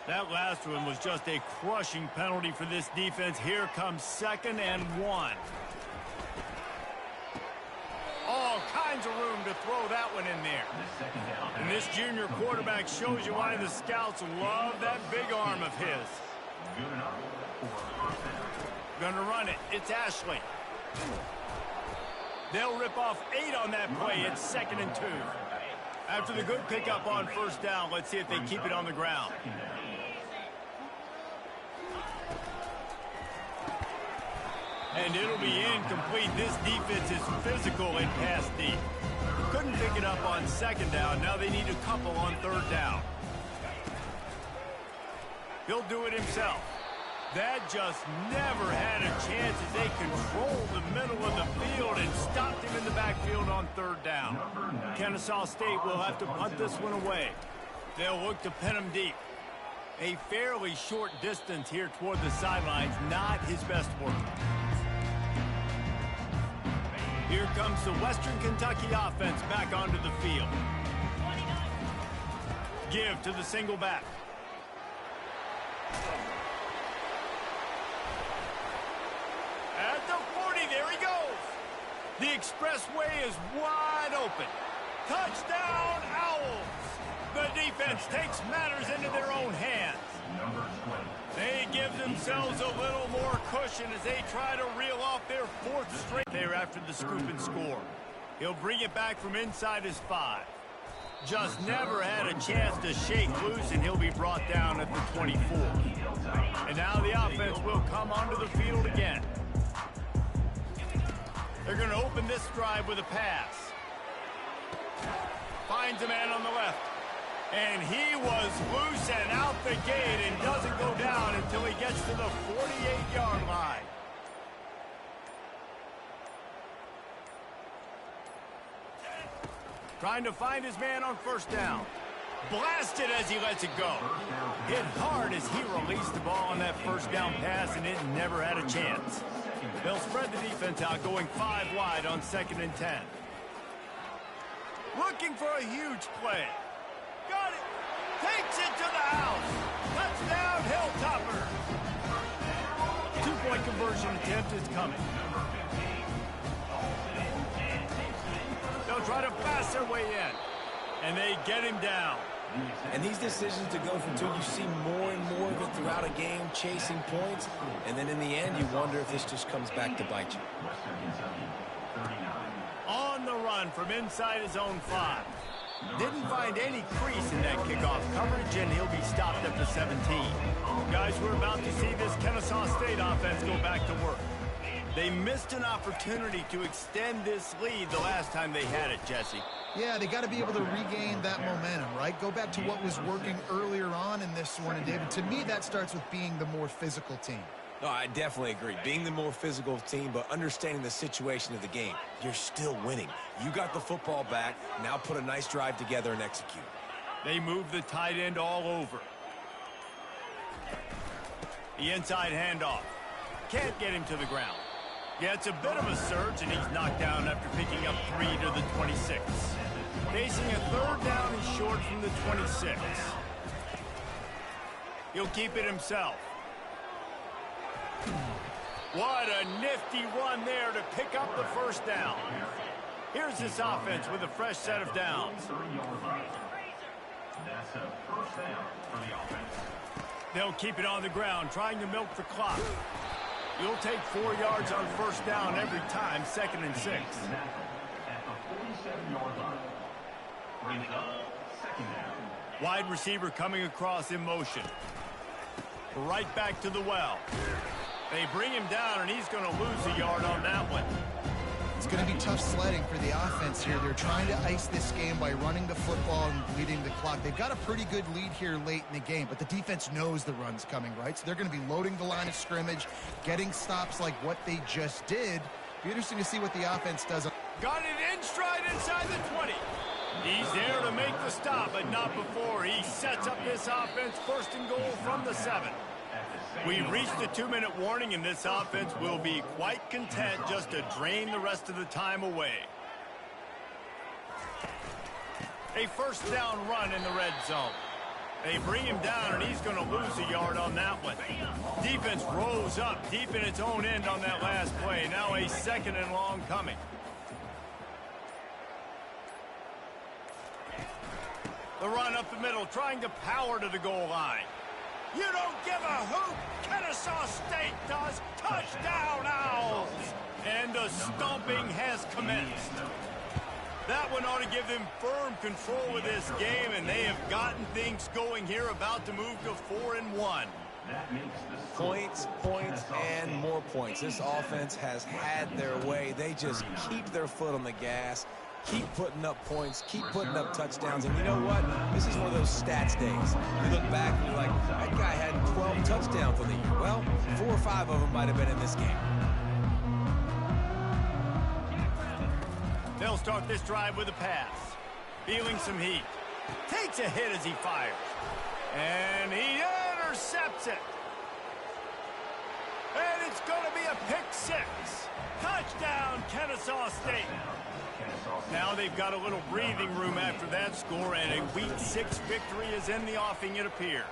S1: That last one was just a crushing penalty for this defense. Here comes 2nd and 1. All kinds of room to throw that one in there. And this junior quarterback shows you why the scouts love that big arm of his. Gonna run it. It's Ashley. They'll rip off 8 on that play. It's 2nd and 2. After the good pickup on 1st down, let's see if they keep it on the ground. And it'll be incomplete. This defense is physical and pass deep. Couldn't pick it up on 2nd down. Now they need a couple on 3rd down. He'll do it himself. That just never had a chance as they controlled the middle of the field and stopped him in the backfield on 3rd down. Kennesaw State will have to punt this one away. They'll look to pin him deep. A fairly short distance here toward the sidelines, not his best work. Here comes the Western Kentucky offense back onto the field. Give to the single back. At the 40, there he goes. The expressway is wide open. Touchdown, Owls. The defense takes matters into their own hands. They give themselves a little more cushion as they try to reel off their 4th straight there after the scoop and score. He'll bring it back from inside his 5. Just never had a chance to shake loose, and he'll be brought down at the 24. And now the offense will come onto the field again. They're going to open this drive with a pass. Finds a man on the left. And he was loose and out the gate and doesn't go down until he gets to the 48-yard line. Trying to find his man on 1st down. Blasted as he lets it go. Hit hard as he released the ball on that 1st down pass, and it never had a chance. They'll spread the defense out, going 5 wide on 2nd and 10. Looking for a huge play. Got it. Takes it to the house. Touchdown, Hilltopper. 2-point conversion attempt is coming. They'll try to pass their way in. And they get him down.
S3: And these decisions to go for 2, you see more and more of it throughout a game, chasing points. And then in the end, you wonder if this just comes back to bite you.
S1: On the run from inside his own 5. Didn't find any crease in that kickoff coverage, and he'll be stopped at the 17. Guys, we're about to see this Kennesaw State offense go back to work. They missed an opportunity to extend this lead the last time they had it, Jesse.
S2: Yeah, they got to be able to regain that momentum, right? Go back to what was working earlier on in this one. And, David, to me, that starts with being the more physical team.
S3: No, I definitely agree. Being the more physical team, but understanding the situation of the game. You're still winning. You got the football back. Now put a nice drive together and execute.
S1: They move the tight end all over. The inside handoff. Can't get him to the ground. Yeah, it's a bit of a surge, and he's knocked down after picking up 3 to the 26. Facing a 3rd down and short from the 26. He'll keep it himself. What a nifty run there to pick up the 1st down. Here's this offense with a fresh set of downs.
S5: That's a 1st down for the offense.
S1: They'll keep it on the ground, trying to milk the clock. You'll take 4 yards on 1st down every time, 2nd and 6.
S5: At the 47-yard line. Bring it up, 2nd down.
S1: Wide receiver coming across in motion. Right back to the well. They bring him down, and he's going to lose a yard on that one.
S2: It's going to be tough sledding for the offense here. They're trying to ice this game by running the football and leading the clock. They've got a pretty good lead here late in the game, but the defense knows the run's coming, right? So they're going to be loading the line of scrimmage, getting stops like what they just did. Be interesting to see what the offense does.
S1: Got it in stride inside the 20. He's there to make the stop, but not before he sets up this offense first and goal from the 7. We've reached the 2-minute warning, and this offense will be quite content just to drain the rest of the time away. A first down run in the red zone. They bring him down, and he's going to lose a yard on that one. Defense rose up deep in its own end on that last play. Now a 2nd and long coming. The run up the middle, trying to power to the goal line. You don't give a hoot. Kennesaw State does. Touchdown, Owls! And the stomping has commenced. That one ought to give them firm control of this game, and they have gotten things going here, about to move to 4-1.
S3: Points, points, and more points. This offense has had their way. They just keep their foot on the gas, keep putting up points, keep putting up touchdowns. And you know what? This is one of those stats days. You look back and you're like, that guy had 12 touchdowns on the year. Well, 4 or 5 of them might have been in this game.
S1: They'll start this drive with a pass. Feeling some heat. Takes a hit as he fires. And he intercepts it. And it's going to be a pick 6. Touchdown, Kennesaw State. Now they've got a little breathing room after that score, and a Week 6 victory is in the offing, it appears.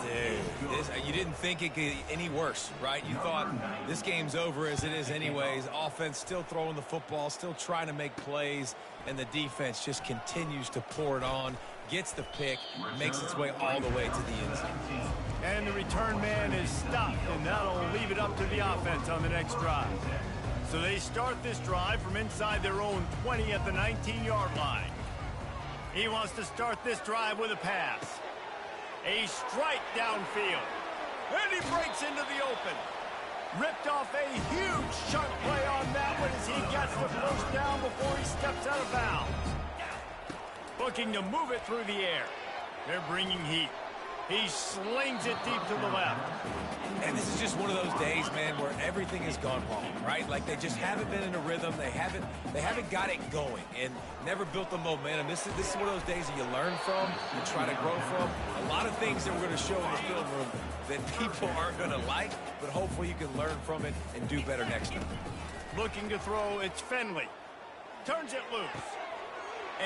S3: Dude, you didn't think it could get any worse, right? You thought this game's over as it is anyways. Offense still throwing the football, still trying to make plays, and the defense just continues to pour it on, gets the pick, makes its way all the way to the end zone.
S1: And the return man is stopped, and that'll leave it up to the offense on the next drive. So they start this drive from inside their own 20 at the 19-yard line. He wants to start this drive with a pass. A strike downfield. And he breaks into the open. Ripped off a huge chunk play on that one as he gets the first down before he steps out of bounds. Looking to move it through the air. They're bringing heat. He slings it deep to the left.
S3: And this is just one of those days, man, where everything has gone wrong, right? Like they just haven't been in a rhythm. They haven't got it going and never built the momentum. This is one of those days that you learn from, you try to grow from. A lot of things that we're going to show in the film room that people aren't going to like, but hopefully you can learn from it and do better next time.
S1: Looking to throw, it's Finley. Turns it loose.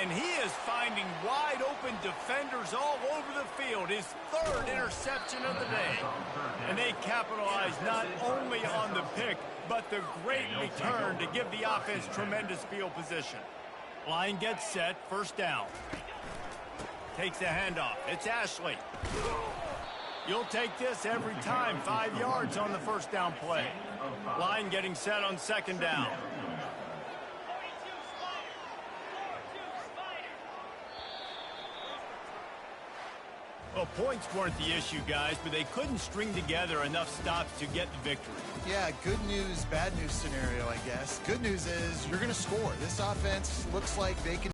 S1: And he is finding wide open defenders all over the field. His 3rd interception of the day. And they capitalize not only on the pick, but the great return to give the offense tremendous field position. Line gets set, first down. Takes the handoff. It's Ashley. You'll take this every time. 5 yards on the first down play. Line getting set on 2nd down. Well, points weren't the issue, guys, but they couldn't string together enough stops to get the victory.
S2: Yeah, good news, bad news scenario, I guess. Good news is you're going to score. This offense looks like they can